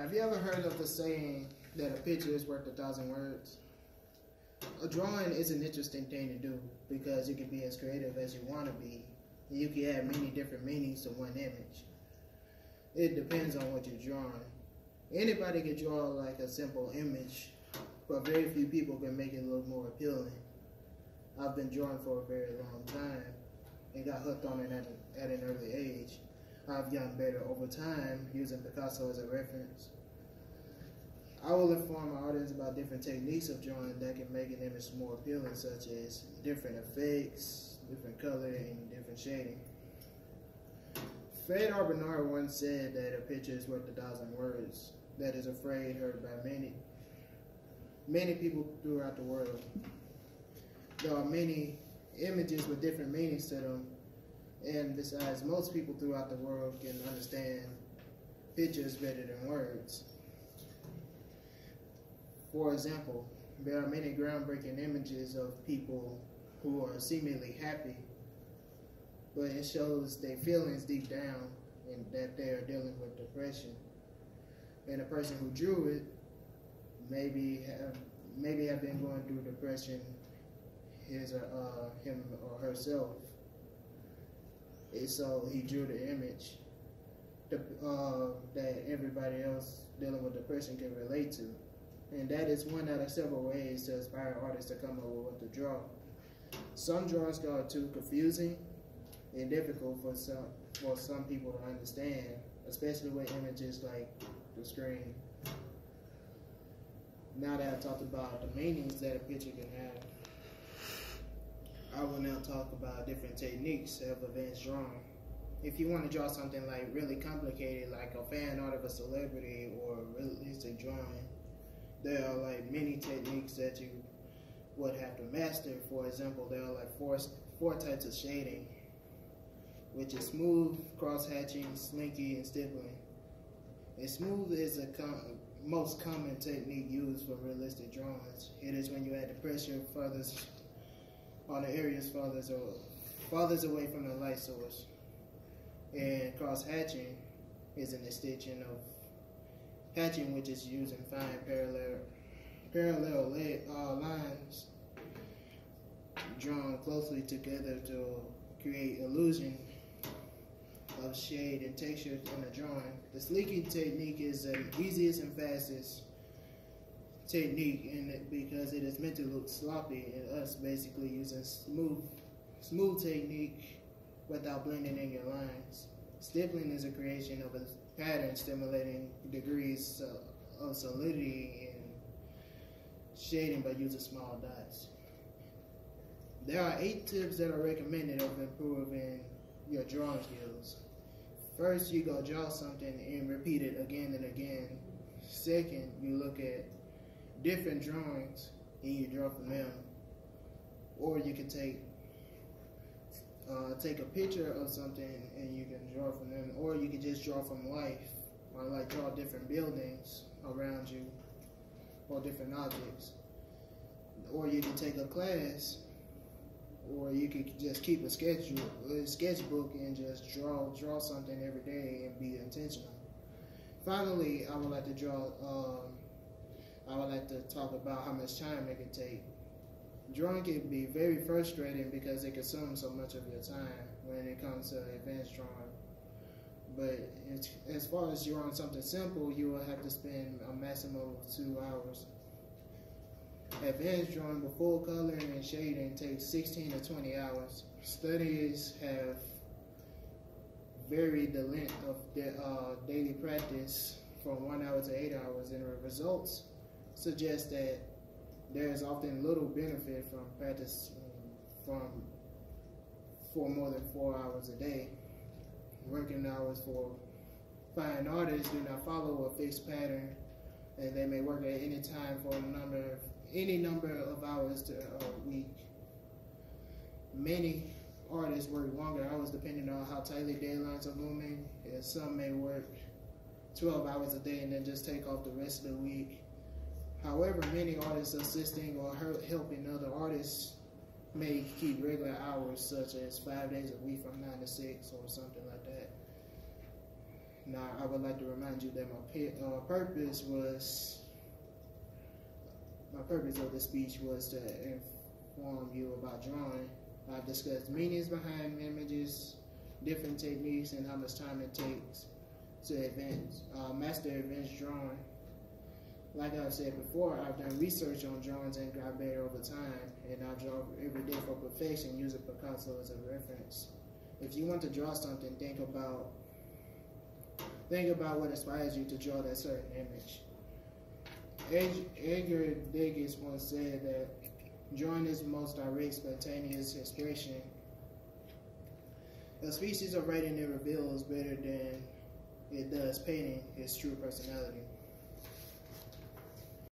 Have you ever heard of the saying that a picture is worth 1,000 words? A drawing is an interesting thing to do because you can be as creative as you want to be. You can add many different meanings to one image. It depends on what you're drawing. Anybody can draw like a simple image, but very few people can make it look more appealing. I've been drawing for a very long time and got hooked on it at an early age. I've gotten better over time using Picasso as a reference. I will inform my audience about different techniques of drawing that can make an image more appealing, such as different effects, different color, and different shading. Fred R. Bernard once said that a picture is worth 1,000 words. That is a phrase heard by many people throughout the world. There are many images with different meanings to them, and besides, most people throughout the world can understand pictures better than words. For example, there are many groundbreaking images of people who are seemingly happy, but it shows their feelings deep down and that they are dealing with depression. And the person who drew it maybe have been going through depression him or herself. And so he drew the image that everybody else dealing with depression can relate to. And that is one out of several ways to inspire artists to come up with what to draw. Some drawings are too confusing and difficult for some people to understand, especially with images like the screen. Now that I've talked about the meanings that a picture can have, I will now talk about different techniques of advanced drawing. If you want to draw something like really complicated, like a fan art of a celebrity or a realistic drawing, there are like many techniques that you would have to master. For example, there are like four types of shading, which is smooth, cross-hatching, slinky, and stippling. And smooth is the most common technique used for realistic drawings. It is when you add the pressure furthest on the areas farthest away from the light source. And cross-hatching is an extension of hatching, which is using fine parallel lines drawn closely together to create illusion of shade and texture in the drawing. The slinking technique is the easiest and fastest technique because it is meant to look sloppy, and us basically using smooth technique without blending in your lines. Stippling is a creation of a pattern stimulating degrees of solidity and shading by using small dots. There are 8 tips that are recommended of improving your drawing skills. First, you go draw something and repeat it again and again. Second, you look at different drawings and you draw from them. Or you can take a picture of something and you can draw from them, or you can just draw from life, or like draw different buildings around you or different objects. Or you can take a class, or you could just keep a sketchbook and just draw something every day and be intentional. Finally, I would like to talk about how much time it can take. Drawing can be very frustrating because it consumes so much of your time when it comes to advanced drawing. But as far as drawing something simple, you will have to spend a maximum of 2 hours. Advanced drawing with full coloring and shading takes 16 to 20 hours. Studies have varied the length of their daily practice from 1 hour to 8 hours, and the results suggest that there is often little benefit from practice for more than 4 hours a day. Working hours for fine artists do not follow a fixed pattern, and they may work at any time for any number of hours to a week. Many artists work longer hours depending on how tightly deadlines are looming, and some may work 12 hours a day and then just take off the rest of the week. However, many artists assisting or helping other artists may keep regular hours, such as 5 days a week from 9 to 6 or something like that. Now, I would like to remind you that my purpose of the speech was to inform you about drawing. I discussed meanings behind images, different techniques, and how much time it takes to master advanced drawing. Like I've said before, I've done research on drawings and got better over time, and I draw every day for perfection, using Picasso as a reference. If you want to draw something, think about what inspires you to draw that certain image. Edgar Degas once said that drawing is the most direct, spontaneous expression. A species of writing that reveals better than it does painting its true personality.